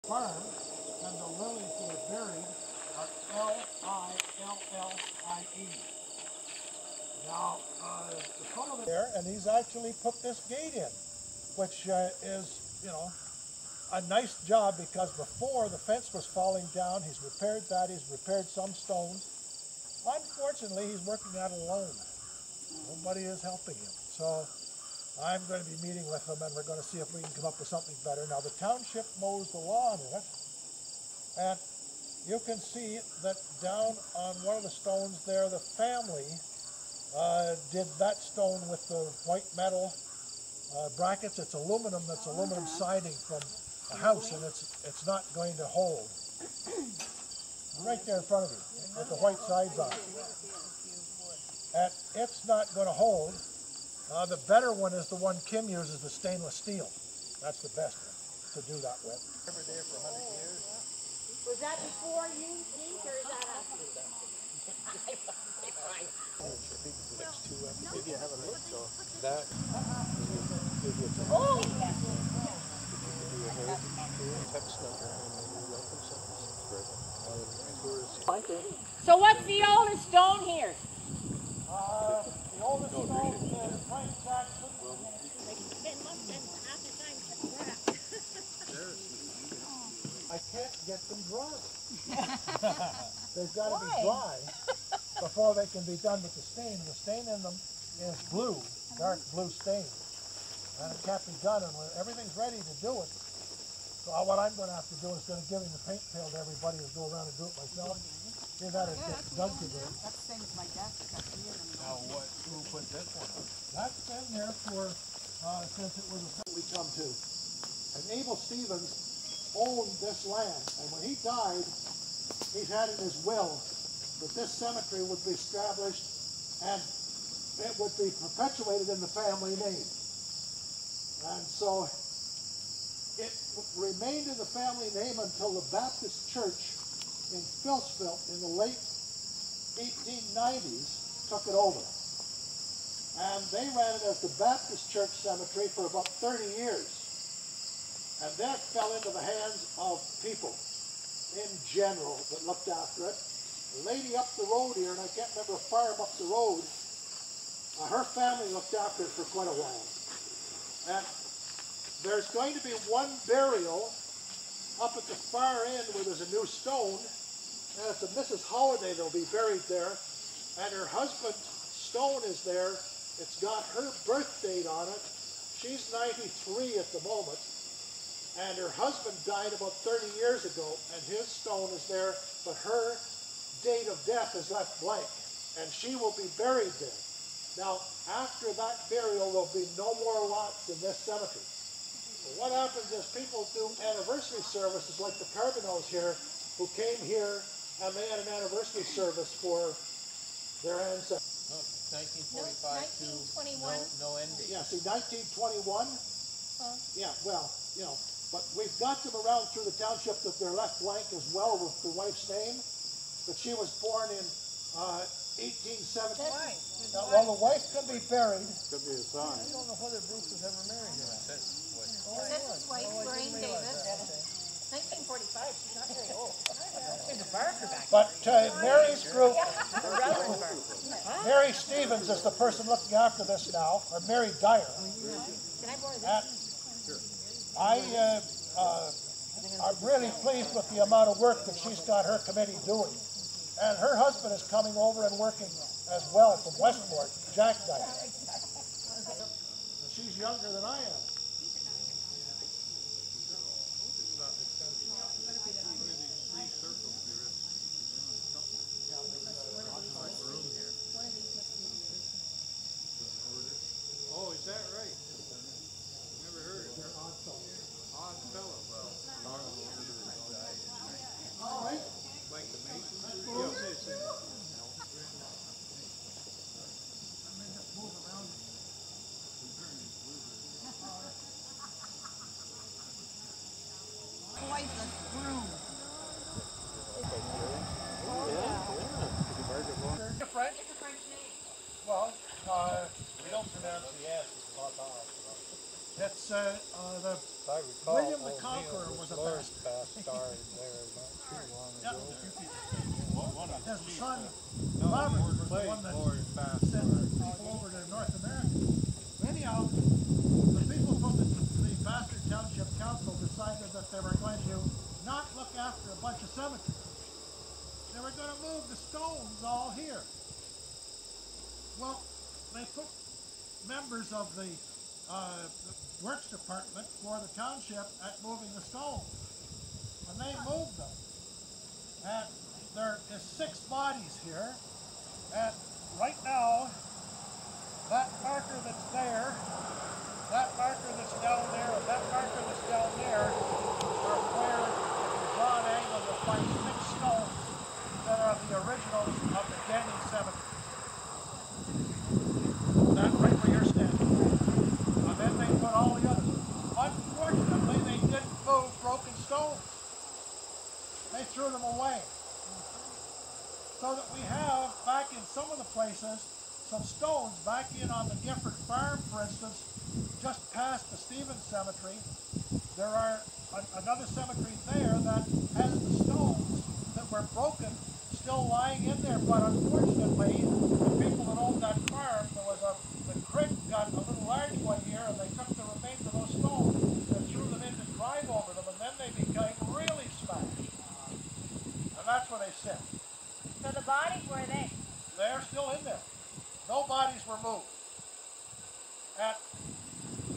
farm, and the lilies that are buried are Lillie. Now, the fellow there, and he's actually put this gate in, which is, you know, a nice job, because before the fence was falling down, he's repaired that, he's repaired some stones. Unfortunately, he's working out alone. Nobody is helping him. So I'm going to be meeting with him, and we're going to see if we can come up with something better. Now, the township mows the lawn in it, and you can see that down on one of the stones there, the family did that stone with the white metal brackets. It's aluminum. That's aluminum siding from a house, and it's not going to hold. Right there in front of you, with the white sides on it. And it's not going to hold. The better one is the one Kim uses, the stainless steel. That's the best one to do that with. Every day for 100 years. Was that before you, Keith, or is that after? Maybe you haven't looked, so that. Oh, yes. So what's the oldest stone here? The oldest stone is Frank Jackson. I can't get them dry. They've got to be dry before they can be done with the stain. The stain in them is blue, dark blue stain. And it can't be done, and when everything's ready to do it. So what I'm going to have to do is going to give him the paint pail to everybody and go around and do it myself. They've got to get Doug to do it. That's the same as my desk. Now, who put this one on? That's been there for, since it was a we come to. And Abel Stevens owned this land, and when he died, he had in his will that this cemetery would be established and it would be perpetuated in the family name. And so it remained in the family name until the Baptist Church in Phillipsville in the late 1890s took it over. And they ran it as the Baptist Church Cemetery for about 30 years. And then it fell into the hands of people in general that looked after it. The lady up the road here, and I can't remember a farm up the road, her family looked after it for quite a while. And there's going to be one burial up at the far end where there's a new stone, and it's a Mrs. Holliday that'll be buried there, and her husband's stone is there. It's got her birth date on it. She's 93 at the moment, and her husband died about 30 years ago, and his stone is there, but her date of death is left blank, and she will be buried there. Now, after that burial, there'll be no more lots in this cemetery. But what happens is people do anniversary services like the Carbonells here, who came here and they had an anniversary service for their ancestors. No, 1945 to no ending. Yeah, see, 1921. Yeah, well, you know, but we've got them around through the township that they're left blank as well with the wife's name. But she was born in 1870. Now, well, the wife can be buried. Could be a sign. I don't know whether Bruce was ever married or not. This is wife, Brain Davis. 1945, she's not very old. She's a Barker back. But Mary's group, Mary Stevens is the person looking after this now, or Mary Dyer. Can I borrow this? I'm really pleased with the amount of work that she's got her committee doing. And her husband is coming over and working as well from Westport, Jack Dyer. She's younger than I am. Oh, is that right? Never heard it. Odd fellow. All right. Like the Masons? Yeah, it's in. French? Well, we don't pronounce the S. It's not the R. It's the I recall William the old Conqueror Neil was a Lord bastard. passed started there not too long Yeah. ago. His son, No, Robert, Lord was the Clay, one that Lord passed sent started. people over to North America. Anyhow, the people from the Paterson Township Council decided that they were going to not look after a bunch of cemeteries. They were going to move the stones all here. Well, they put members of the works department for the township at moving the stones. And they moved them. And there is 6 bodies here. And right now, that marker that's there, that marker that's down there, and that marker that's down there are where, if you draw an angle, you'll find 6 stones that are the originals of the Denny Cemetery. That right where you're standing. And then they put all the others. Unfortunately, they didn't move broken stones. They threw them away. So that we have, back in some of the places, some stones back in on the Gifford Farm, for instance, just past the Stevens Cemetery. There are another cemetery there that has the stones that were broken still lying in there, but unfortunately, the people that owned that farm, the creek got a little large one year, and they took the remains of those stones and threw them in to drive over them, and then they became really smashed. And that's where they sit. So the bodies, were they? They're still in there. No bodies were moved. And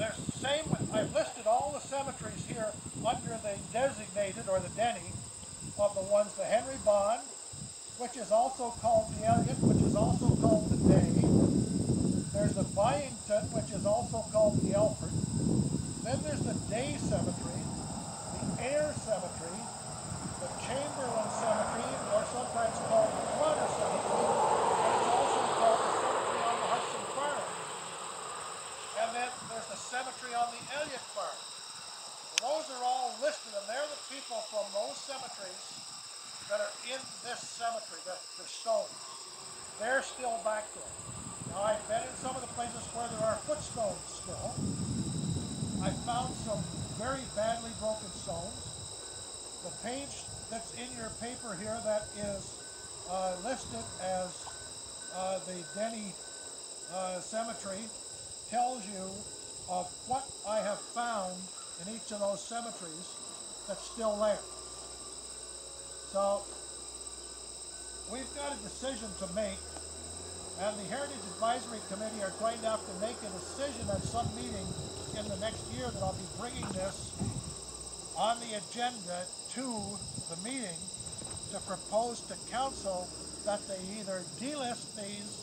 there's the same, I've listed all the cemeteries here under the designated, or the Denny, of the ones, the Henry Bond, which is also called the Elliott, which is also called the Day. There's the Byington, which is also called the Elford. Then there's the Day Cemetery, the Ayr Cemetery, the Chamberlain Cemetery, or sometimes called the Trotter Cemetery, and it's also called the Cemetery on the Hudson Farm. And then there's the cemetery on the Elliott Farm. Those are all listed, and they're the people from those cemeteries that are in this cemetery, the stones. They're still back there. Now, I've been in some of the places where there are footstones still. I found some very badly broken stones. The page that's in your paper here that is listed as the Denny Cemetery tells you of what I have found in each of those cemeteries that's still there. So we've got a decision to make, and the Heritage Advisory Committee are going to have to make a decision at some meeting in the next year that I'll be bringing this on the agenda to the meeting to propose to council that they either delist these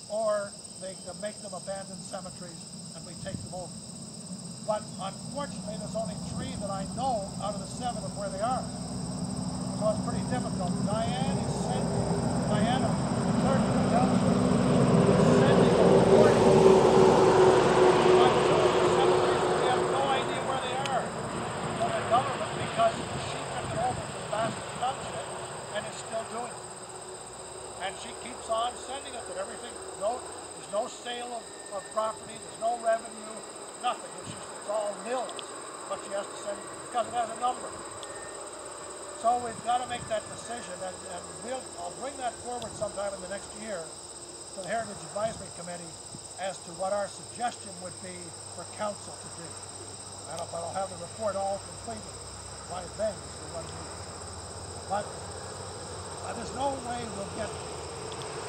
or they make them abandoned cemeteries and we take them over. But unfortunately, there's only 3 that I know out of the 7 of where they are. So it's pretty difficult. Diana, the clerk of the township, is sending a report on 2 of the cemeteries. We have no idea where they are from the government because she took it over from Paterson Township and is still doing it. And she keeps on sending it, that everything, there's no sale of property, there's no revenue, nothing. It's all nils, but she has to send it because it has a number. So we've got to make that decision, and I'll bring that forward sometime in the next year to the Heritage Advisory Committee as to what our suggestion would be for council to do. But I'll have the report all completed by then as to what it is. But there's no way we'll get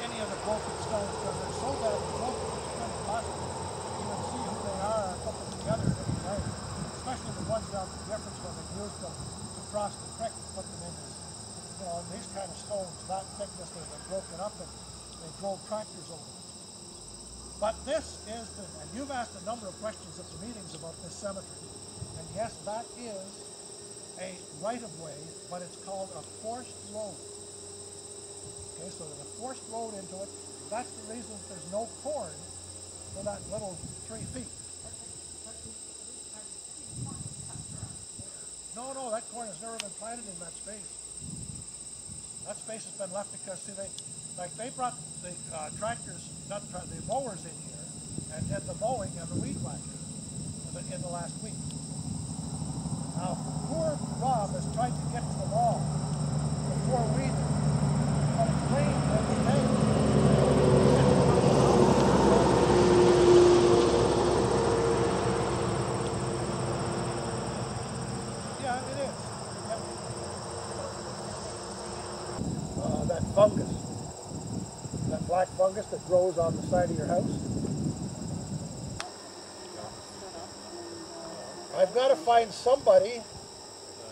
any of the broken stones because they're so badly broken it's really impossible to even see who they are and put them together in any way. Especially the ones down the difference when they used them to cross the creek and put them in this, these kind of stones, that thickness, they're broken up and they drove tractors over them. But this is and you've asked a number of questions at the meetings about this cemetery. And yes, that is a right-of-way, but it's called a forced road. Okay, so there's a forced road into it. That's the reason there's no corn for that little 3 feet. No, that corn has never been planted in that space. That space has been left because, see, they brought the tractors, not the mowers in here, and did the mowing and the weed whacking in the last week. Now, poor Rob has tried to get to the wall before we did. But it's rained every day. Yeah, it is. Yeah. That fungus. That black fungus that grows on the side of your house. I've got to find somebody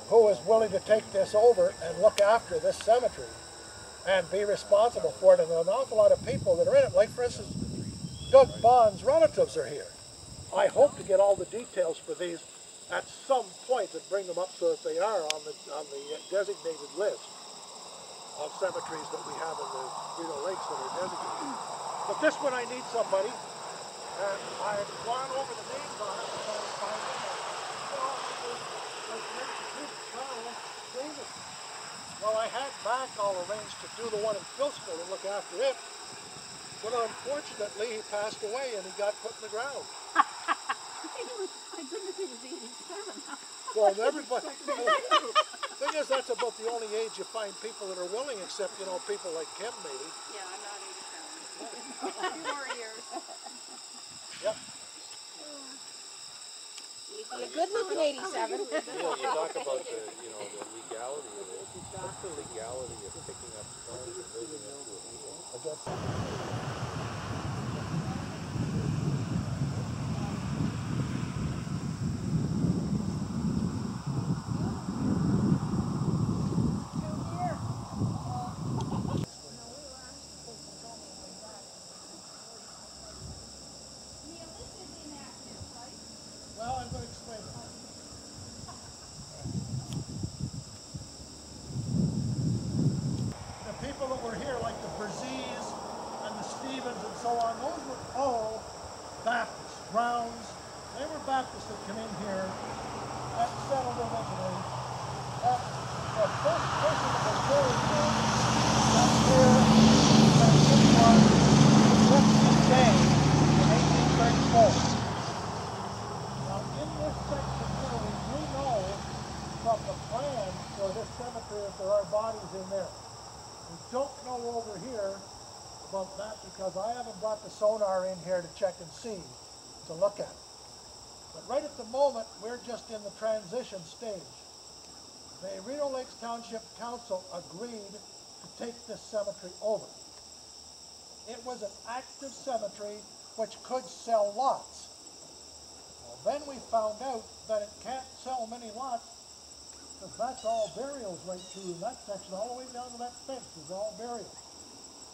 who is willing to take this over and look after this cemetery and be responsible for it. And an awful lot of people that are in it, like for instance, Doug Bond's relatives are here. I hope to get all the details for these at some point and bring them up so that they are on the designated list of cemeteries that we have in the Rideau Lakes that are designated. But this one I need somebody, and I've gone over the names on it to try to find them. Well, I had Mac all arranged to do the one in Philsville and look after it, but unfortunately he passed away and he got put in the ground. My goodness, he was 87. Well, everybody, the thing is, that's about the only age you find people that are willing, except, you know, people like Kim maybe. Yeah, I'm not 87. A few more years. Yep. A good looking 87. You know, you talk about the, you know, the legality of it. What's the legality of picking up stones and moving them to a field? Well, I'm going to explain it. The people that were here, like the Berzees and the Stevens and so on, those were all Baptists, Browns. They were Baptists that came in here and settled originally. The first person that was buried here was here at Christmas Day in 1834. In this section here, we do know from the plan for this cemetery if there are bodies in there. We don't know over here about that because I haven't brought the sonar in here to check and see, to look at it. But right at the moment, we're just in the transition stage. The Rideau Lakes Township Council agreed to take this cemetery over. It was an active cemetery which could sell lots. Then we found out that it can't sell many lots because that's all burials right through that section, all the way down to that fence is all burials.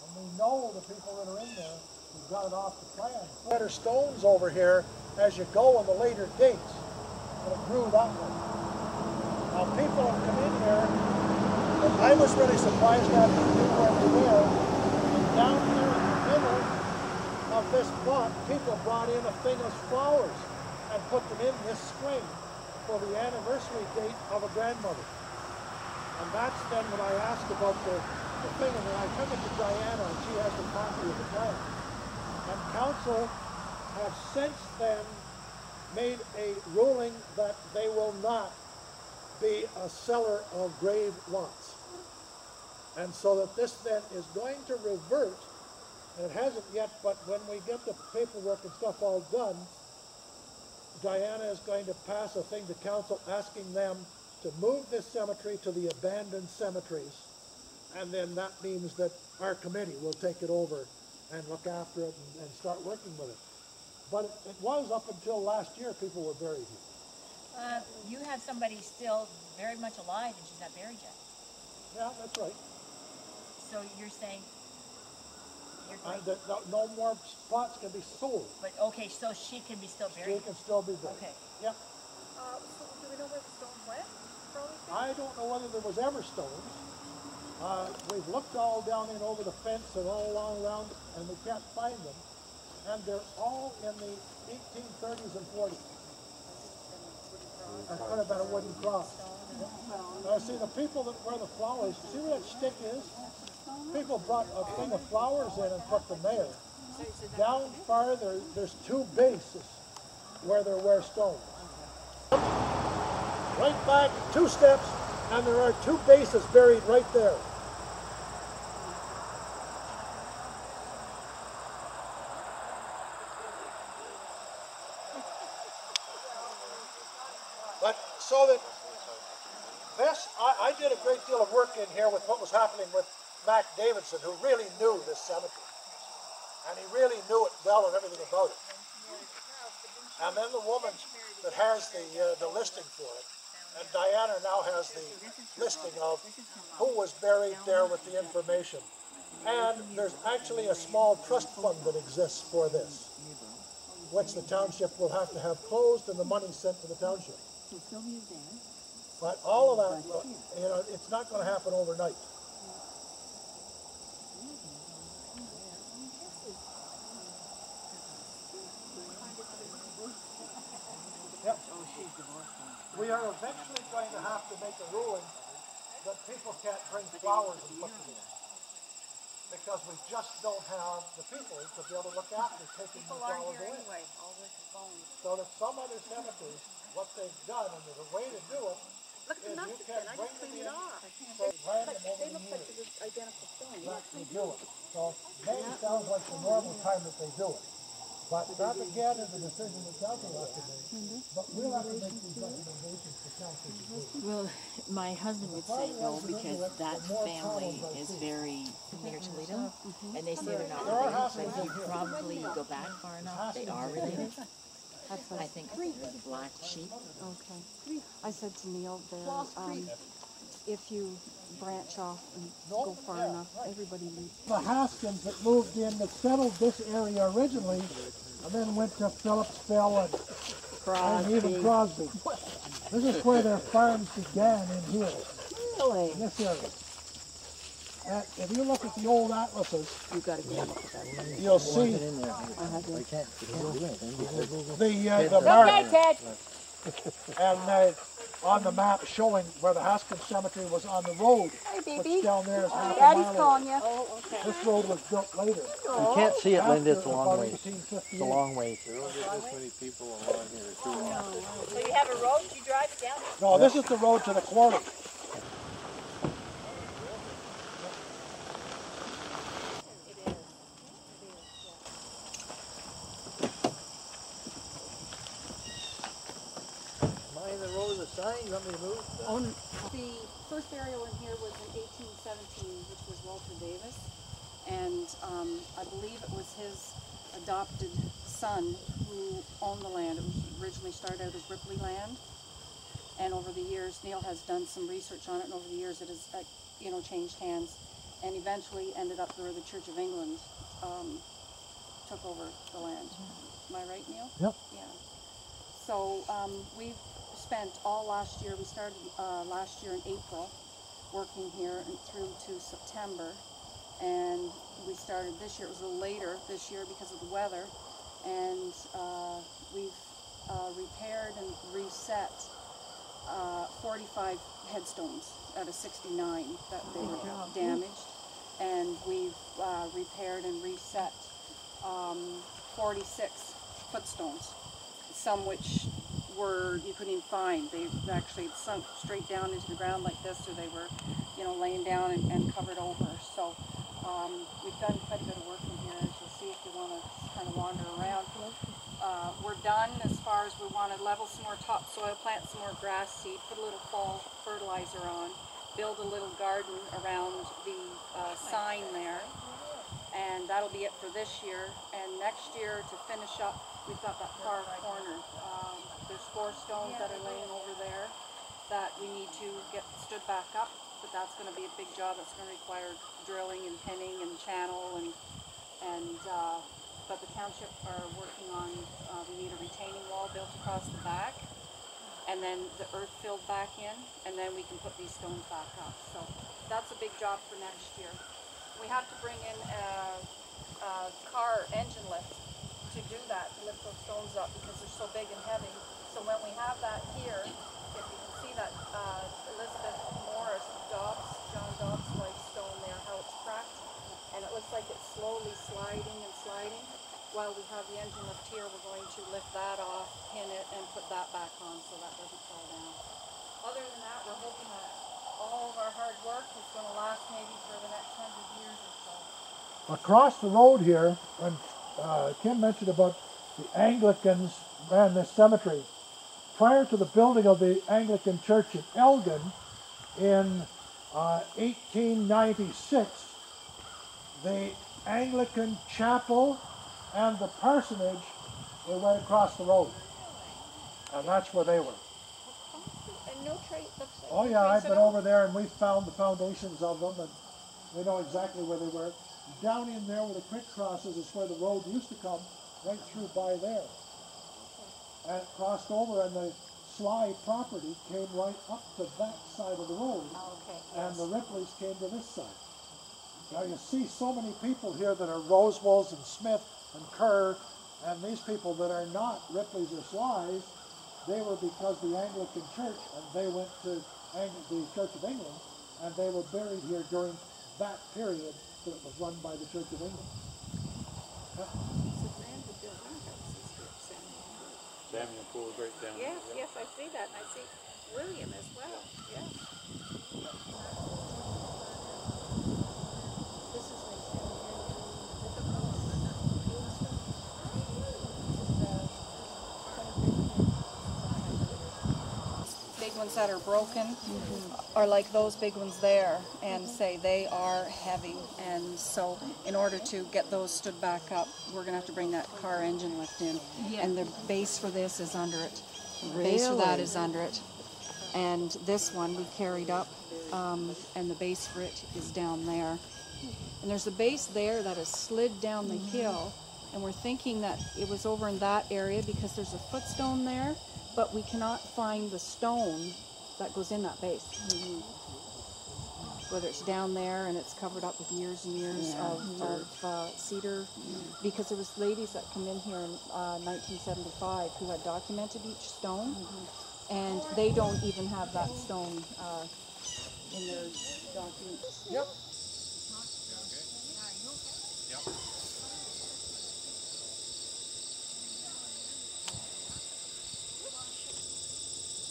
And we know the people that are in there who got it off the plan. Better stones over here as you go in the later dates, and it grew that way. Now people have come in here, and I was really surprised at the people where they were. And down here in the middle of this plot, people brought in a thing of flowers and put them in this spring for the anniversary date of a grandmother. And that's then when I asked about the thing, and then I took it to Diana, and she has a copy of the plan. And council have since then made a ruling that they will not be a seller of grave lots. And so that this then is going to revert, and it hasn't yet, but when we get the paperwork and stuff all done, Diana is going to pass a thing to council asking them to move this cemetery to the abandoned cemeteries. And then that means that our committee will take it over and look after it and start working with it. But it was up until last year people were buried here. You have somebody still very much alive and she's not buried yet. Yeah, that's right. So you're saying That no more spots can be sold. but okay, so she can be still buried. She can still be buried. Okay. Yep. So do we know where the stones went for all these things? I don't know whether there was ever stones. We've looked all down in over the fence and all along around, and we can't find them. And they're all in the 1830s and 40s. That could have been a wooden cross. Now see, the people that wear the flowers, see where that stick is? People brought a thing of flowers in and put them there. Down farther, there's two bases where there were stones. right back 2 steps, and there are 2 bases buried right there. But so that this, I did a great deal of work in here with what was happening with Mac Davidson, who really knew this cemetery. And he really knew it well and everything about it. And then the woman that has the listing for it, and Diana now has the listing of who was buried there with the information. And there's actually a small trust fund that exists for this, which the township will have to have closed and the money sent to the township. But all of that, you know, it's not going to happen overnight. Yep. We are eventually going to have to make a ruling that people can't bring flowers and put them in. Because we just don't have the people to be able to look after taking the flowers away. So that some other cemeteries, what they've done, and there's a way to do it, is you can bring them in, so land them over the years. Actually do it. So May sounds like the normal time that they do it. But that again is a decision the council has to make. But we'll have to make these recommendations to council to do. Well, my husband would say no because that family is very near Toledo, and they say they're not related. But if you probably go back far enough, they are related. I think the black sheep. Okay. I said to Neil there, if you branch off and go far enough, everybody leaves. The Haskins that moved in that settled this area originally, and then went to Phillipsville and even Crosby. This is where their farms began in here. Really? In this area. And if you look at the old atlases, You've got to go look at that. you'll see the mark. And on the map showing where the Haskins Cemetery was on the road, which down there is half a Daddy's mile calling away. you. Oh, okay. This road was built later. You can't see it, Linda. It's a long About ways. 1858. It's a long ways. There don't get this many people along here too long. So you have a road, you drive it down? No, this is the road to the quarry. Mind the road of the sign, you want me to move? The first burial in here was in 1817, which was Walter Davis. And I believe it was his adopted son who owned the land. It was originally started out as Ripley land. And over the years, Neil has done some research on it, and over the years it has, changed hands, and eventually ended up where the Church of England took over the land. Am I right, Neil? Yep. Yeah. So we've spent all last year. We started last year in April, working here and through to September, and we started this year. It was a little later this year because of the weather, and we've repaired and reset 45 headstones out of 69 that they were damaged, and we've repaired and reset 46 footstones, some which you couldn't even find. They actually sunk straight down into the ground like this, or they were, laying down and covered over. So we've done quite a bit of work in here, as you'll see if you want to kind of wander around. We're done as far as we want to level some more topsoil, plant some more grass seed, put a little fall fertilizer on, build a little garden around the sign there, and that'll be it for this year. And next year, to finish up, we've got that far corner. There's 4 stones that are laying over there that we need to get stood back up, but that's going to be a big job. That's going to require drilling and pinning and channel but the township are working on, we need a retaining wall built across the back, and then the earth filled back in, and then we can put these stones back up. So that's a big job for next year. We have to bring in a car engine lift to do that, to lift those stones up because they're so big and heavy. So when we have that here, if you can see that Elizabeth Morris, John Dobbs' wife stone there, how it's cracked, and it looks like it's slowly sliding and sliding. While we have the engine lift here, we're going to lift that off, pin it, and put that back on so that doesn't fall down. other than that, we're hoping that all of our hard work is going to last maybe for the next 100 years or so. Across the road here, when Kim mentioned about the Anglicans ran this cemetery, prior to the building of the Anglican Church in Elgin in 1896, the Anglican chapel and the parsonage, they went across the road. And that's where they were. And no trace. Oh yeah, I've been over there and we found the foundations of them and we know exactly where they were. Down in there where the creek crosses is where the road used to come, right through by there. And it crossed over and the Sly property came right up to that side of the road. And the Ripleys came to this side. Now you see so many people here that are Rosewells and Smith and Kerr, and these people that are not Ripleys or Slys, they were because the Anglican Church, and they went to the Church of England, and they were buried here during that period that it was run by the Church of England. Yeah. Samuel Pool is right down. Yes, yes, I see that, and I see William as well. Yes. Big ones that are broken are like those big ones there, and say they are heavy, and so in order to get those stood back up, we're going to have to bring that car engine lift in, and the base for this is under it. The base for that is under it, and this one we carried up, and the base for it is down there. And there's a base there that has slid down the hill, and we're thinking that it was over in that area because there's a footstone there, but we cannot find the stone that goes in that base. Whether it's down there and it's covered up with years and years of cedar, because there was ladies that come in here in 1975 who had documented each stone, and they don't even have that stone in their documents. Yep.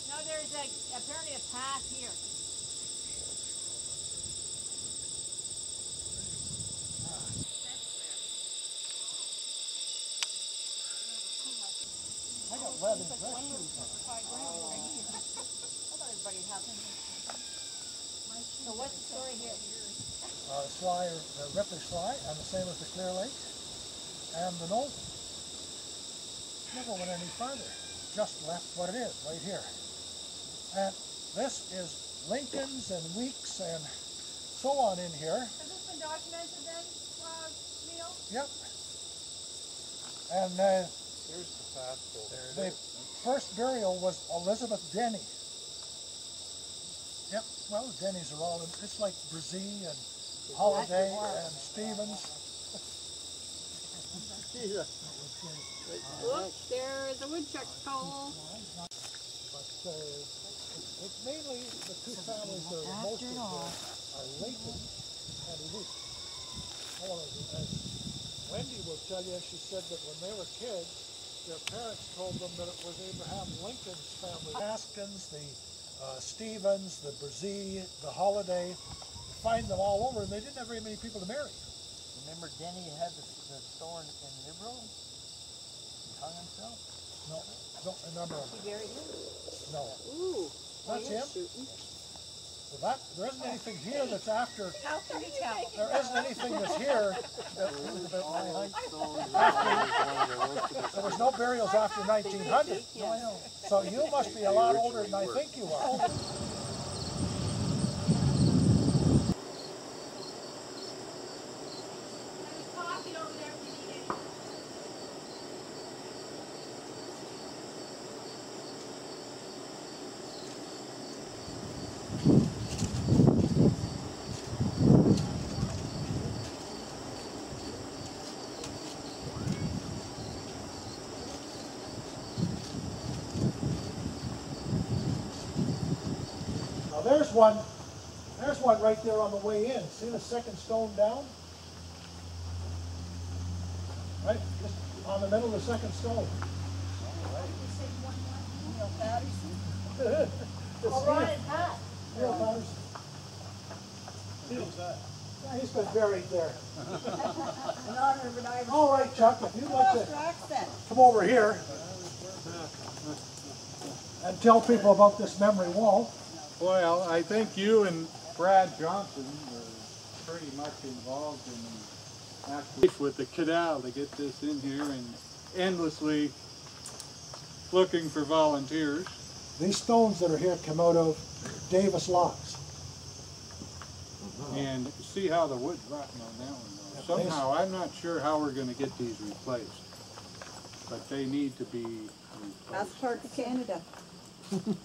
No, there's apparently a path here. I got lead and fresh. So what's the story here? Sly, the Ripley Sly, and the same as the Clear Lake, and the Knoll. Never went any farther. Just left what it is, right here. And this is Lincolns and Weeks and so on in here. Has this been documented then, Neil? Yep. And Here's the passport. the first burial was Elizabeth Denny. Yep, well, the Denny's are all, it's like Brzee and Holiday and Stevens. Look, there is a woodchuck skull. But it's mainly the two families that are most of are Lincoln and Weeks. As Wendy will tell you, she said that when they were kids, their parents told them that it was Abraham Lincoln's family. Haskins, the Stevens, the Brzee, the Holiday, you find them all over, and they didn't have very many people to marry. Remember Denny had the store in Liberal? He hung himself? No, don't remember him. He buried him? No. Ooh, That's him? So there isn't anything here that's after. How can you tell? There isn't anything that's here that was about my height. There was no burials after 1900. So you must be a lot older than I think you are. There's one right there on the way in. See the second stone down? Right, just on the middle of the second stone. Neil Paterson. Yeah, he's been buried there. All right, Chuck, if you'd like to come over here and tell people about this memory wall. Well, I think you and Brad Johnson were pretty much involved in the actual with the canal to get this in here and endlessly looking for volunteers. These stones that are here come out of Davis logs. And see how the wood's rotten on that one though. Somehow, I'm not sure how we're going to get these replaced, but they need to be replaced. That's part of Canada.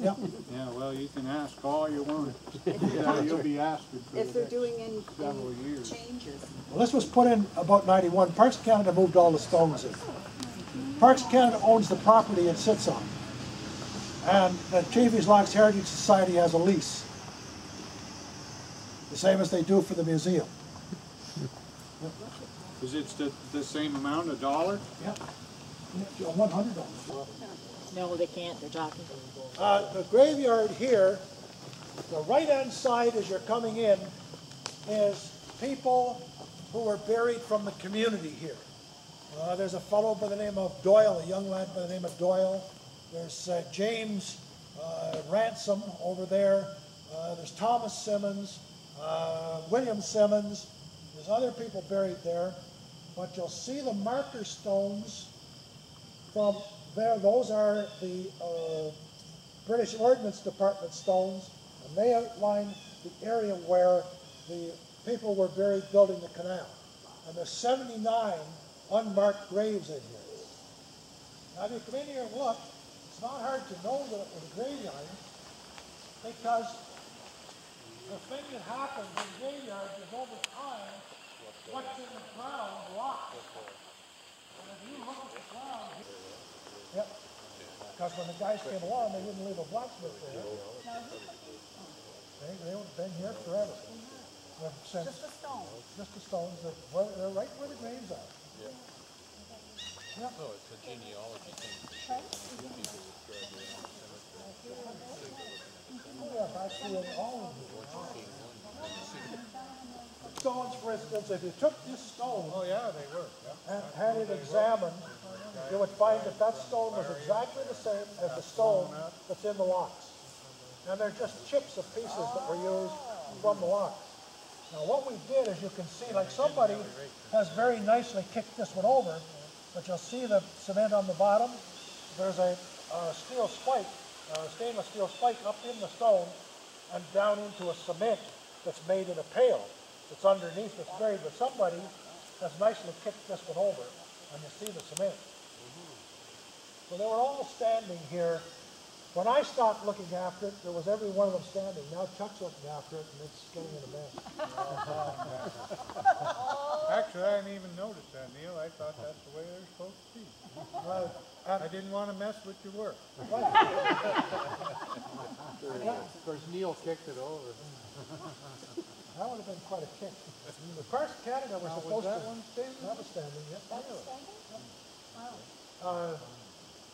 Yep. Yeah, well, you can ask all you want. Yeah, you'll be asking for If the they're doing several any years. changes. Well, this was put in about 91. Parks Canada moved all the stones in. Parks Canada owns the property it sits on. And the Chaffee's Logs Heritage Society has a lease. The same as they do for the museum. Is it the same amount, $1? Yep. $100. No, they can't, they're talking. The graveyard here, the right-hand side as you're coming in, is people who were buried from the community here. There's a fellow by the name of Doyle, a young lad by the name of Doyle. There's James Ransom over there. There's Thomas Simmons, William Simmons. There's other people buried there. But you'll see the marker stones from there. Those are the British Ordnance Department stones, and they outline the area where the people were buried building the canal. And there's 79 unmarked graves in here. Now if you come in here and look, it's not hard to know that it was a graveyard, because the thing that happens in graveyards is over time, what's in the ground rocks. And if you look at the ground, yep, because when the guys came along, they didn't leave a blacksmith there. They've been here forever. Just the stones. Just the stones. They're right where the graves are. Yeah. Yep. No, it's a genealogy thing. Oh, yeah, actually, all of them. Stones, for instance, if you took this stone and had it examined, you would find that that stone was exactly the same as the stone that's in the locks. And they're just chips of pieces that were used from the locks. Now what we did, as you can see, like somebody has very nicely kicked this one over, but you'll see the cement on the bottom. There's a steel spike, stainless steel spike up in the stone and down into a cement that's made in a pail that's underneath that's buried, but somebody has nicely kicked this one over, and you see the cement. So they were all standing here. When I stopped looking after it, there was every one of them standing. Now Chuck's looking after it, and it's getting in a mess. Actually, I didn't even notice that, Neil. I thought that's the way they're supposed to be. Well, I didn't want to mess with your work. Of course, Neil kicked it over. That would have been quite a kick. The Parks Canada was supposed to... one standing? That was standing, yep. That was standing? Wow.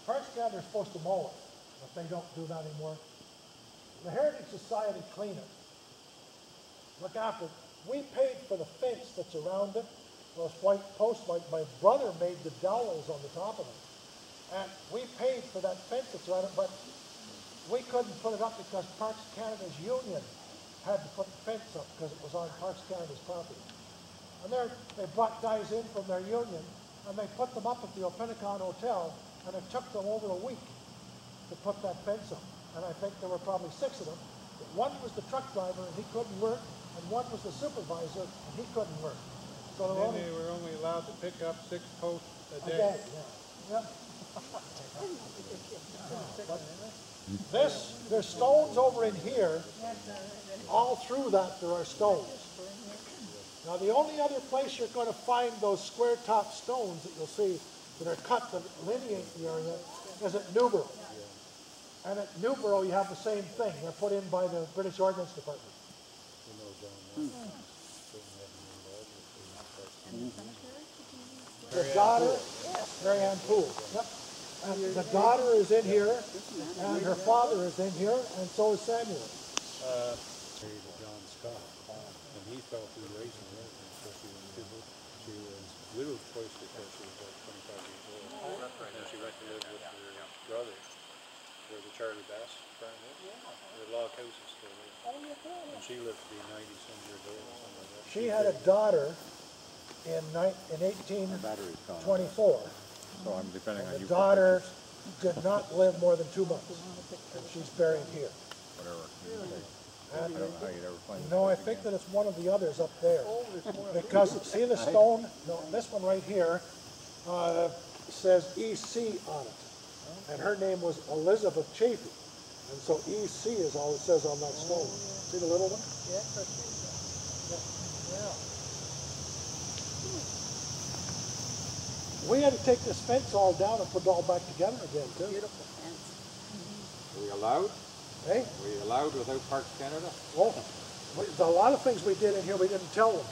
Parks Canada is supposed to mow it, but they don't do that anymore. The Heritage Society clean it. Look after it. We paid for the fence that's around it. Those white posts, my brother made the dowels on the top of it. And we paid for that fence that's around it, but we couldn't put it up because Parks Canada's union had to put the fence up because it was on Parks Canada's property. And they brought guys in from their union, and they put them up at the Opinacon Hotel, and it took them over a week to put that fence up. And I think there were probably 6 of them. But one was the truck driver, and he couldn't work, and one was the supervisor, and he couldn't work. So They were only allowed to pick up 6 posts a day. Yeah. There's stones over in here. All through that there are stones. Now the only other place you're going to find those square top stones that you'll see that are cut to delineate the area is at Newborough. And at Newborough you have the same thing. They're put in by the British Ordnance Department. The daughter, Mary Ann Poole. Yep. And the daughter is in here, and her father is in here, and so is Samuel. Married to John Scott, and he fell through racing with her, so she was widowed twice before she was like 25 years old. And then she went to live with her brother, where the Charlie Bass farm is. The log house is still there. And she lived to be 90-some years old or something like that. She had a daughter in 1824. So I'm depending on The you. daughter did not live more than 2 months, and she's buried here. Whatever. And I don't know how you'd ever find no, I think that it's one of the others up there. Because, see the stone? No, this one right here says EC on it. And her name was Elizabeth Chafee. And so EC is all it says on that stone. See the little one? We had to take this fence all down and put it all back together again, too. Beautiful fence. Are we allowed? Hey? Are we allowed without Parks Canada? Well, a lot of things we did in here we didn't tell them.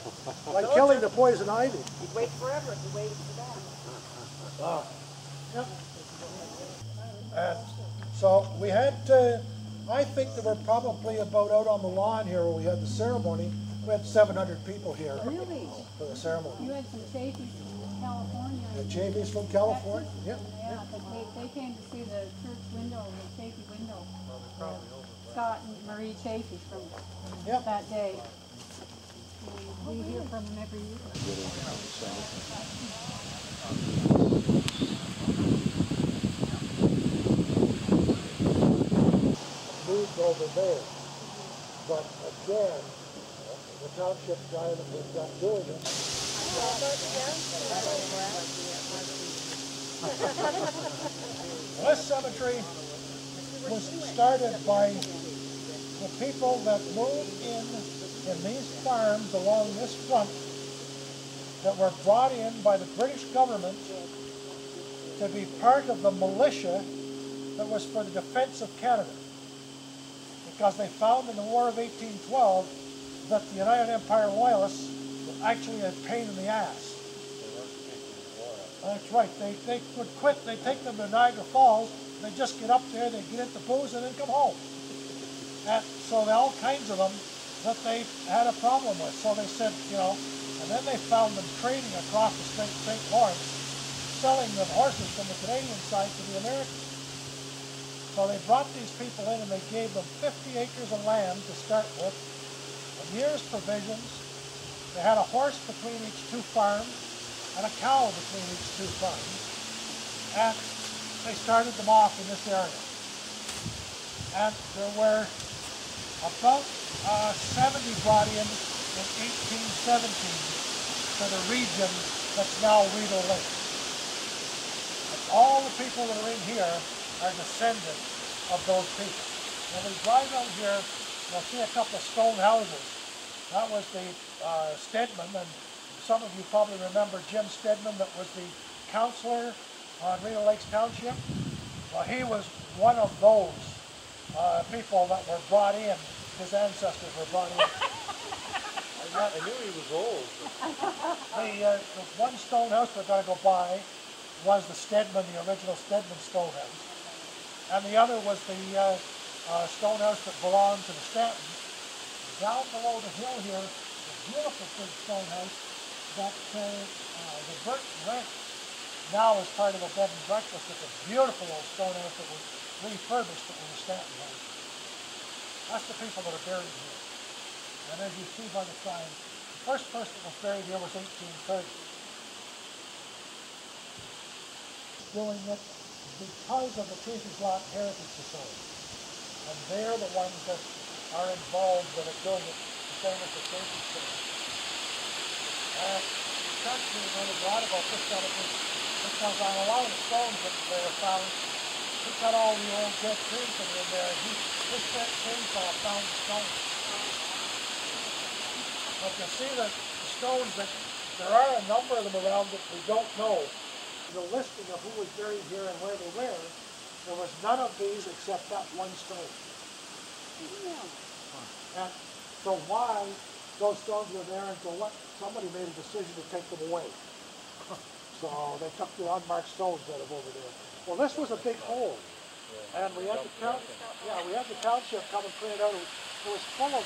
Like killing the poison ivy. You'd wait forever if you waited for that. Yep. And so we had, I think there were probably about out on the lawn here where we had the ceremony, we had 700 people here Really? for the ceremony. You had some Chafies from California. The Chafies from California, yep. Yeah, but they came to see the church window, the Chafee window. Scott and Marie Chafee from Yep. that day. We hear from them every year. Moved over there. But again, the township guy that was doing it. This cemetery was started by the people that moved in these farms along this front that were brought in by the British government to be part of the militia that was for the defense of Canada. Because they found in the War of 1812 that the United Empire Loyalists were actually a pain in the ass. That's right. They would quit. They'd take them to Niagara Falls. They'd just get up there, they'd get into booze, and then come home. And so there are all kinds of them that they had a problem with. So they said, you know, and then they found them trading across the St. Lawrence, selling the horses from the Canadian side to the Americans. So they brought these people in and they gave them 50 acres of land to start with, a year's provisions. They had a horse between each 2 farms and a cow between each 2 farms. And they started them off in this area. And there were about 70 brought in 1817 to the region that's now Rideau Lake. And all the people that are in here are descendants of those people. When we drive out here, you'll see a couple of stone houses. That was the Stedman, and some of you probably remember Jim Stedman that was the counselor on Rideau Lakes Township. Well, he was one of those people that were brought in. His ancestors were brought in. I knew he was old. The one stone house we're going to go by was the Stedman, the original Stedman stone house. And the other was the stone house that belonged to the Stantons. Down below the hill here, a beautiful big stone house that the Burton rent now is part of a bed and breakfast. It's a beautiful old stone house that was refurbished that was a Stanton house. That's the people that are buried here. And as you see by the sign, the first person that was buried here was 1830. Doing it because of the Treacher's Lot Heritage Society. And they're the ones that are involved with it, doing it the same as the Treacher's Society. Church being really glad about this cemetery because on a lot of the stones that they were found, he cut all the old dead trees that were in there, and this chainsaw found the stones. But you see that the stones, that there are a number of them around that we don't know. The listing of who was buried here and where they were, there was none of these except that one stone. And so why those stones were there until somebody made a decision to take them away. So they took the unmarked stones out of over there. Well, this was a big hole, and we had the township come and clean it out. It was full of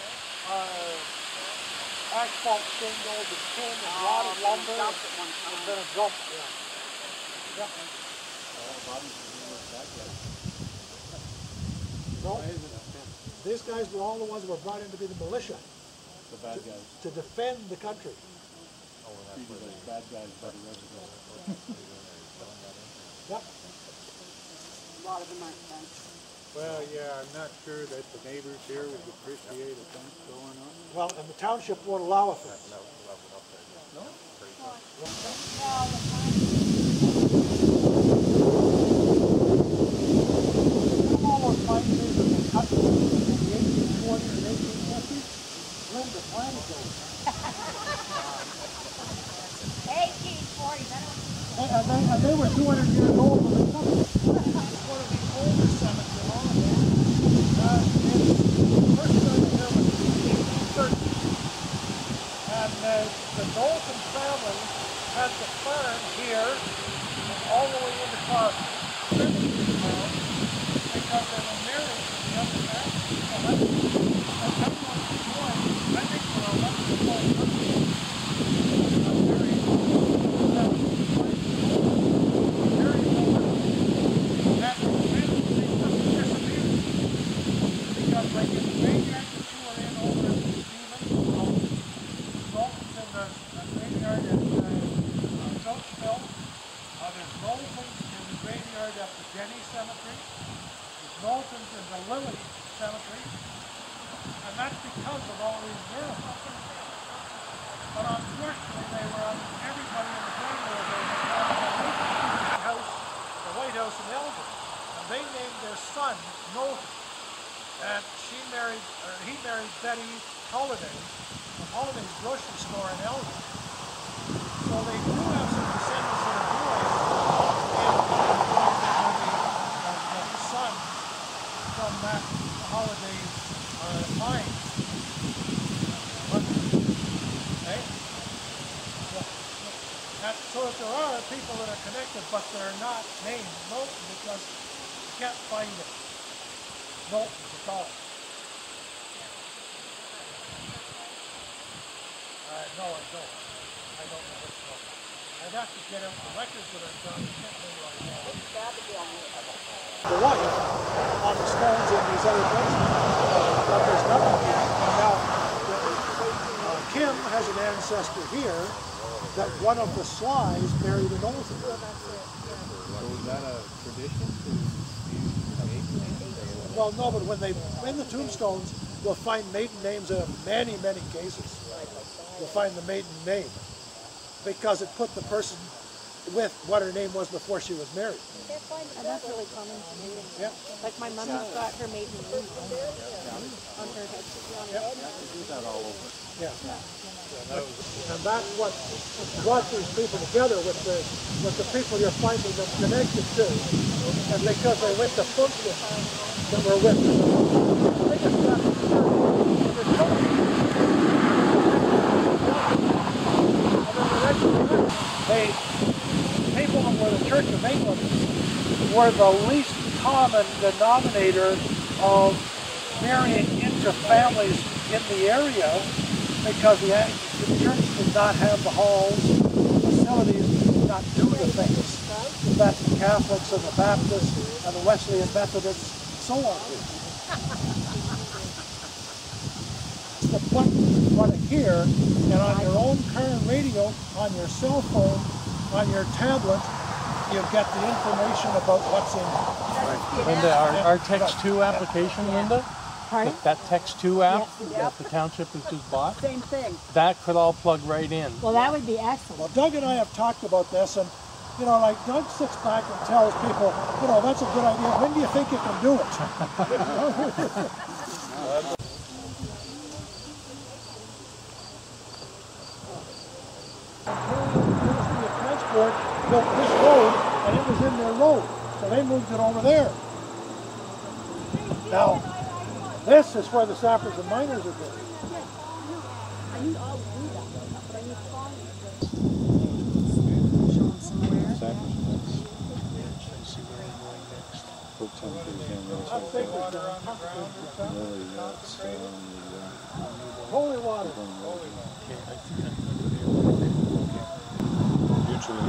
asphalt shingles and tin and rotted lumber. It's been a dump. Yeah. No, these guys were all the ones that were brought in to be the militia. The bad guys. To defend the country. Oh, well, that's where the bad guys by the residents. Yep. A lot of them aren't fenced. Well, yeah, I'm not sure that the neighbors here would appreciate a fence going on. Well, and the township won't allow a fence. No? All those pine trees that were cut in the 1840s and 1850s, Linda planted those. 1840s, I don't And they were 200 years old when they cut them. It's one of the older cemeteries on there. Its first started here was in the 1830s. And the Knowlton family had the farm here and all the way into Carver. Because they were married to the other family. So that's one point. I think for a wonderful person. But they're not named Knowlton because you can't find it. Knowlton at all. No, I don't. I don't know which one. I'd have to get out the records that are done. I can't remember right now. The one on the stones in these other places, but there's nothing here. And now, Kim has an ancestor here that one of the Slies married an Knowlton. So is that a tradition to use maiden names? Well, no, but when they, in the tombstones, you'll find maiden names in many, many cases. You'll find the maiden name because it put the person with what her name was before she was married. And that's really common to me. Yeah. Like my mom has got her maiden name on her head. That all over. Yeah. And that's what brought these people together with the people you're finding them connected to. And because they went to functions that were with people that were the Church of England were the least common denominator of marrying into families in the area because the church did not have the halls, the facilities, did not do the things that the Catholics and the Baptists and the Wesleyan Methodists and so on do. The button you want to hear, and on your own car radio, on your cell phone, on your tablet, you get the information about what's in it. Linda, our Text 2 application, Linda? Pardon? That Text 2 app that the township has just bought? Same thing. That could all plug right in. Well, that would be excellent. Well, Doug and I have talked about this, and you know, like Doug sits back and tells people, you know, that's a good idea. When do you think you can do it? Transport built this road, and it was in their road, so they moved it over there. Now, this is where the sappers and miners are going. I need all do that, but I need songs. put 10 trees in there. I think there's water on the ground or something. Really, that's holy water. Usually,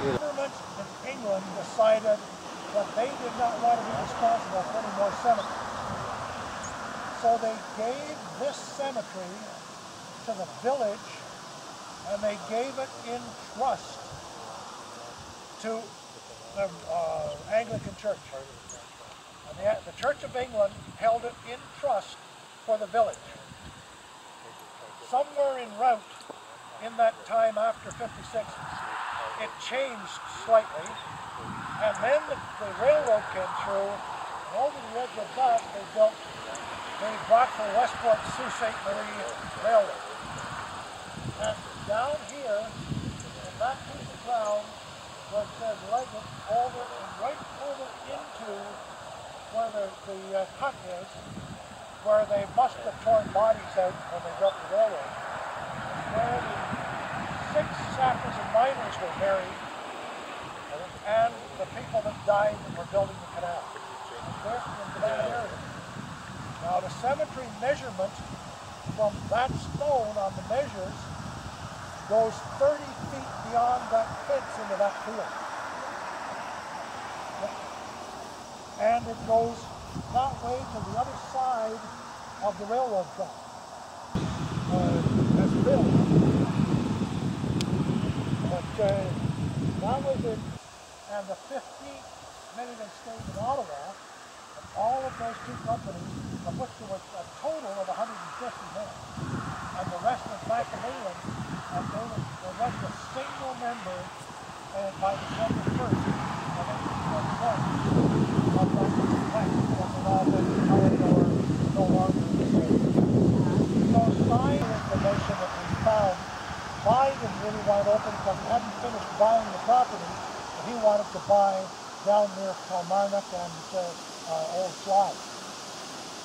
Government in England decided that they did not want to be responsible for any more cemeteries. So they gave this cemetery to the village, and they gave it in trust to the Anglican Church. And the Church of England held it in trust for the village. Somewhere en route in that time after 56, it changed slightly, and then the railroad came through, and over the edge of that they built the Brockville Westport Sault Ste. Marie Railway. And down here, in that piece of ground, where it says Leggett, over and right over into where the cut is, where they must have torn bodies out when they built the railroad, where the 6 sappers and miners were buried, and the people that died that were building the canal. They're in that area. Now the cemetery measurement from that stone on the measures goes 30 feet beyond that fence into that field. And it goes that way to the other side of the railroad track. That's built. But that was it. And the 15 Milligan stayed in Ottawa, and all of those 2 companies, of which there was a total of 150 men, and the rest was back in England, and there wasn't a single member by December 1st of 1821 of that complex that had all been retired or no longer in the state. So signed information that we found, Biden really wanted to open because he hadn't finished buying the property. He wanted to buy down near Kilmarnock and Old Fly.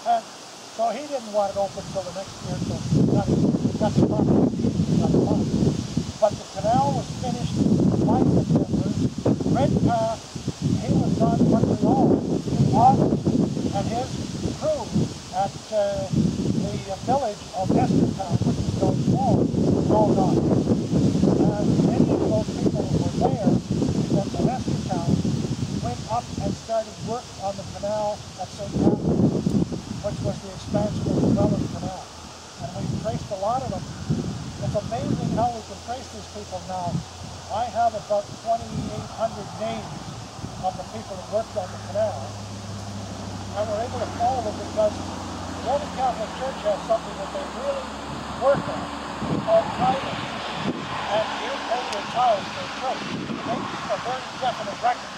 And so he didn't want it open until the next year, so he got the property. But the canal was finished by September. Redpath, he was done Montreal in August, and his crew at the village of Estertown, which is Jones Wall, was all done. And many of those people who were there from Estertown went up and started work on the canal at St. Paterson, which was the expansion of the Welland Canal. And we traced a lot of them. It's amazing how we can trace these people now. I have about 2,800 names of the people that worked on the canal. And we're able to follow them because the Roman Catholic Church has something that they really work on called tithing. And you pay your tithes to the church. They keep a very definite record.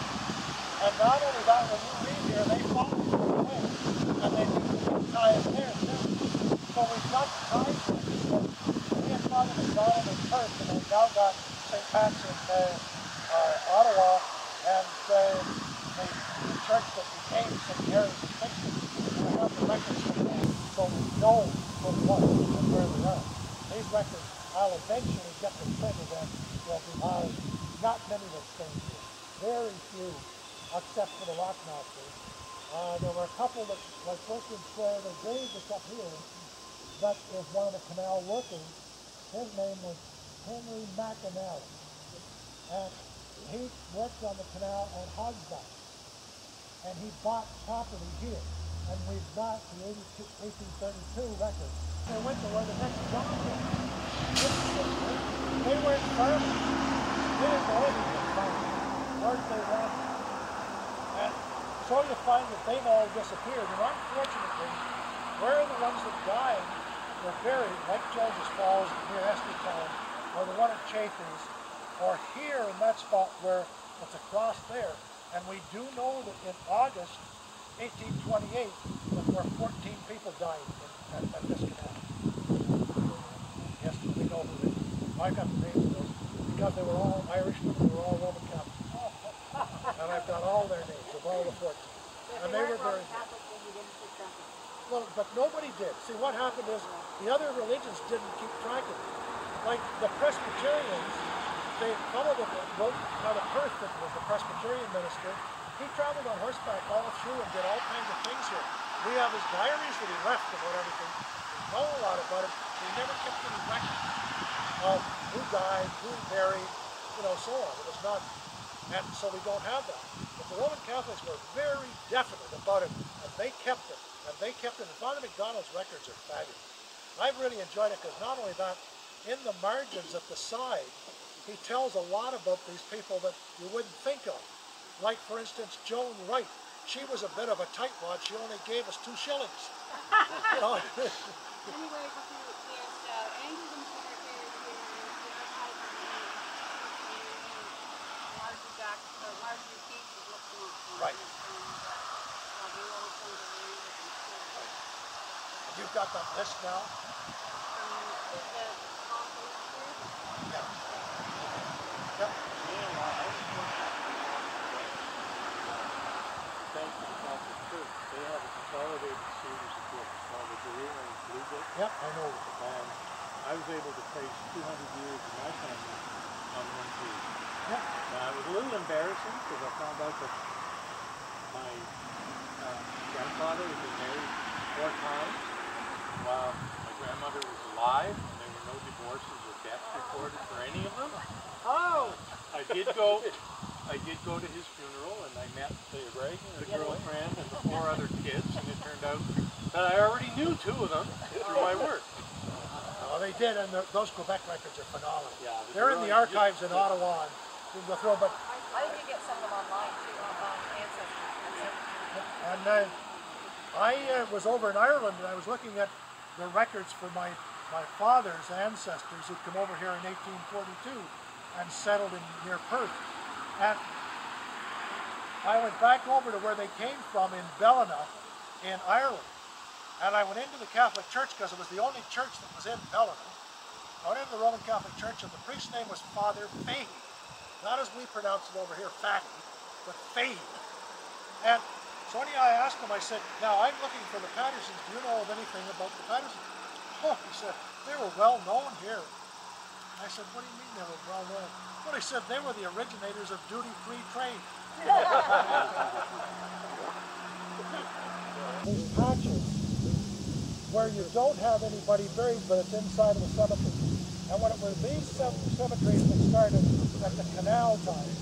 And not only that, when you read here, they follow you away. And they do the tithe there too. So we've got tithe records. We have Father McDonald in Perth, and we've now got St. Pat's in Ottawa, and the church that became St. Mary's in Kingston. And we have the records from that. So we know what it was and where we are. These records, I'll eventually get them printed, and there'll be not many that stay here. Very few, except for the rock masters. There were a couple that, like for instance, the grave that's up here, that is one of the canal workers. His name was Henry McAnally. And he worked on the canal at Hogsback. And he bought property here. And we've got the 1832 record. They went to where the next job was. They weren't farmers. They didn't know anything about farming. Weren't they ranchers? And so you find that they've all disappeared. And unfortunately, where the ones that died were buried, like George's Falls near Estertown, or the one at Chaffee's, or here in that spot where it's across there. And we do know that in August 1828, that where 14 people died at this canal. Yes, we know who they were. I got the names of those because they were all Irishmen, they were all Roman Catholics. And I've got all their names of all the 14. And they were very... Well, but nobody did. See, what happened is the other religions didn't keep track of it. Like the Presbyterians, they followed the road. Now, Perth, that was the Presbyterian minister, he traveled on horseback all through and did all kinds of things here. We have his diaries that he left about everything. We know a lot about it. He never kept any records of who died, who buried, you know, so on. It was not, and so we don't have that. But the Roman Catholics were very definite about it, and they kept it. And they kept it. And Father McDonald's records are fabulous. I've really enjoyed it because not only that, in the margins at the side, he tells a lot about these people that you wouldn't think of. Like, for instance, Joan Wright. She was a bit of a tightwad. She only gave us 2 shillings. You know? Anyway, there's Andrews and cemeteries here, larger pieces looking at. Right. You've got that list now? Yeah. Yep. Thanks to the Catholic Church, they have a consolidated series of books called the Rearranged Blue Book. Yep, I know. And I was able to trace 200 years of my family on one page. Yep. Now, it was a little embarrassing because I found out that my grandfather had been married 4 times while my grandmother was alive, and there were no divorces or deaths recorded for any of them. Oh! I did go to his funeral, and I met the girlfriend and the 4 other kids, and it turned out that I already knew 2 of them through my work. Oh, they did, and those Quebec records are phenomenal. Yeah, they're in the archives in Ottawa, and you can go through them. But I think you get some of them online too, on Ancestry. and I was over in Ireland, and I was looking at the records for my father's ancestors who'd come over here in 1842 and settled in near Perth. And I went back over to where they came from in Ballina in Ireland. And I went into the Catholic Church because it was the only church that was in Ballina. I went into the Roman Catholic Church, and the priest's name was Father Fahey. Not as we pronounce it over here, Fatty, but Fahey. And so anyhow, I asked him, I said, now I'm looking for the Patersons. Do you know of anything about the Patersons? Oh, he said, they were well known here. I said, what do you mean they were well known? Well, he said they were the originators of duty-free trade. These patches where you don't have anybody buried, but it's inside of the cemetery. And when it was these cemeteries that started at the canal time,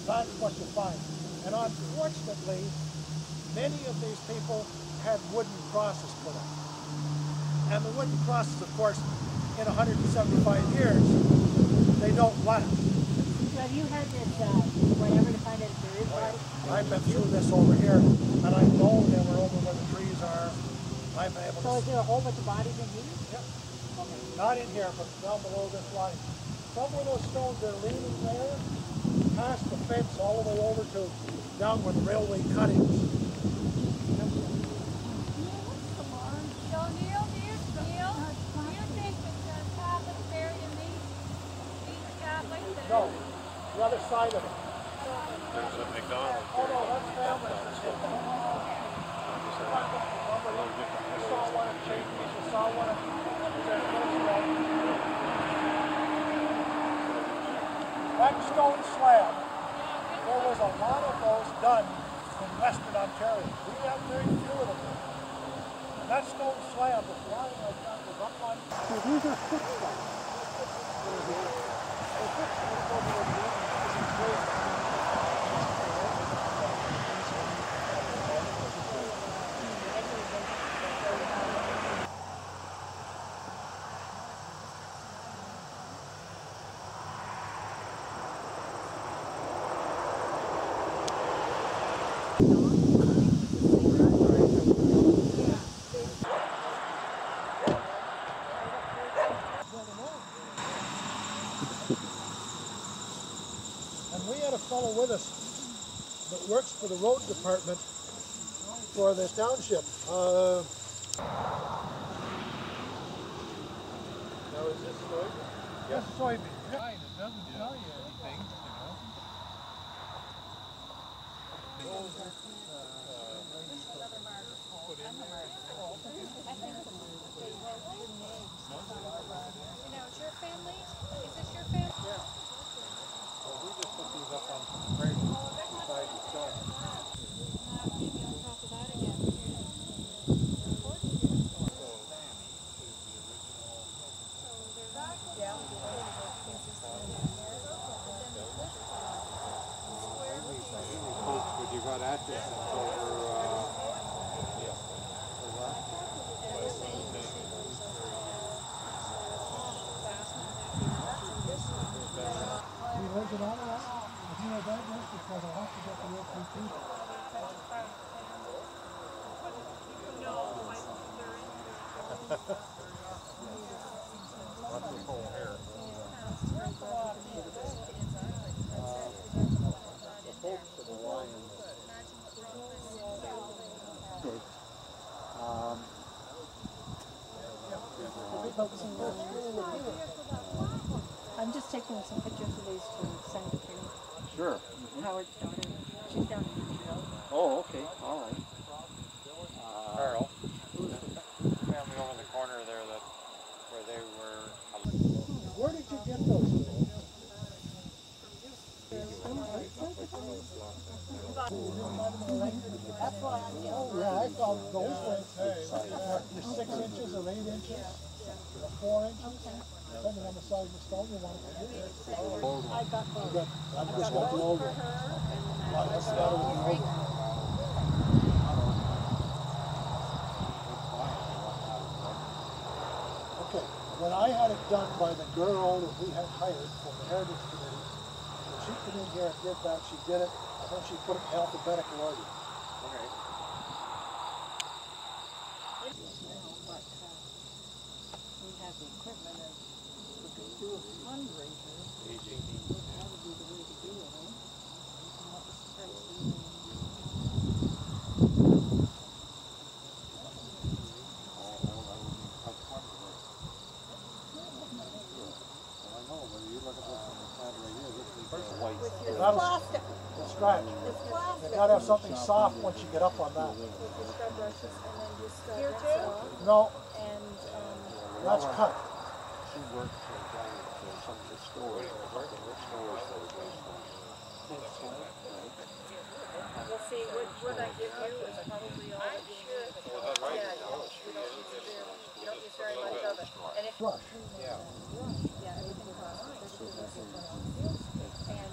that's what you find. And unfortunately, many of these people had wooden crosses put up. And the wooden crosses, of course, in 175 years, they don't last. So have you had this, whatever to find out if there is bodies? I've been through this over here, and I know they were over where the trees are. I've been able to... So is there a whole bunch of bodies in here? Yep. Okay. Not in here, but down below this line. Some of those stones are leaning there, past the fence, all the way over to down where the railway cut is. So Neil, do you think that Catholics buried in these are Catholics? No, the other side of it. There's a McDonald's. Oh no, that's family. I saw one at Chapey's, I saw one at that stone slab. There was a lot of those done in Western Ontario. We have very few of them. And that stone slab was lying like that was up on. See, these are fixed ones. They're fixed over the fellow with us that works for the road department for the township. Now is this soybean? Yes, soybean. It doesn't tell you anything, Now, it's your family? Is this your family? Yeah. Well, we just put these up on some cradles beside the stone. Maybe on top of that again. But you got Atkinson's over, He lives in Ottawa. If you know that, because I'll have to get the real PT. What's this hole here? The folks of the Lions. I'm just taking some pictures of these to send to Sure. Howard's daughter. She's down in Rideau. Oh, okay, all right. Carl. Who's the family over in the corner there that, where they were? Where did you get those? Oh yeah, I found those ones. They're 6 inches or 8 inches, or 4 inches, depending on the size of the stone you want to do. I got those. I just got the old one. That's the other one. Okay, when I had it done by the girl that we had hired from the Heritage Committee, when she came in here and did that, she did it, and then she put it in alphabetical order. Okay. But we have the equipment and we could do a fundraiser. That would be the way to do it, eh? Come up with the price. It's plastic. It's scratch. It's plastic. You gotta have something soft once you get up on that. Scrub brushes and then just here too? No, And that's cut. She worked for some of the stores. we'll see, what I give you is probably all the yeah, you don't use very much of it. And if Brush. yeah, everything costs. And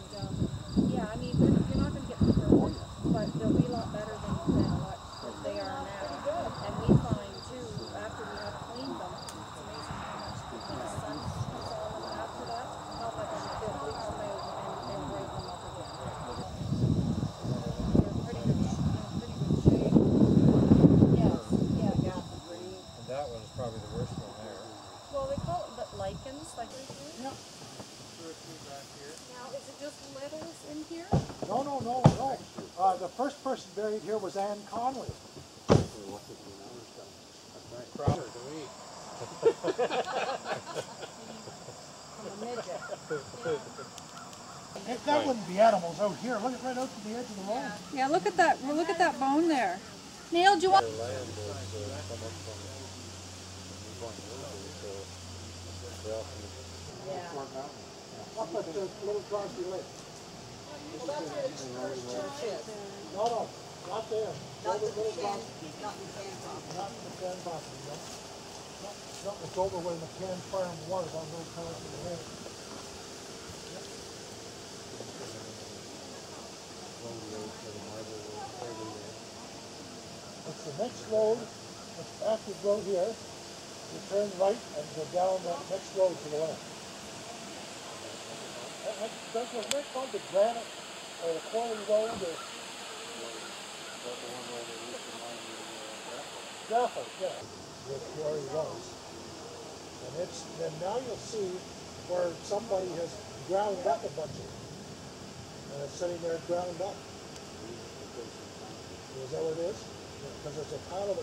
yeah, I mean, you're not going to get perfect, but they'll be a lot better than what they are now. And we find too, after we have cleaned them, it's amazing how much the sun comes on them after that, how much they'll come out and break them up again. They're pretty good shape. Yes, yeah. And that one's probably the worst one there. Well, they call it lichens, like we do. Yep. Now, is it just littles in here? No. The first person buried here was Ann Conley. Proper to eat. That wouldn't be animals out here. Look at right out to the edge of the road. Yeah, look at that. Well, look at that bone there. Neil, do you want? Their land was come up from Up at the Little Crosby Lake. Well, that's where the first church is. No, not there. Not the Little McCann, Crosby. not McCann property. Not the McCann property, no. No, it's over where the McCann farm was on Little Crosby Lake. It's the next road, it's after the road here, you turn right and go down that next road to the left. Wasn't that called the granite, or the quarry road, or? Graphite, yeah. Where the quarry was. And then now you'll see where somebody has ground up a bunch of it. And it's sitting there ground up. Is that what it is? Because there's a pile of it.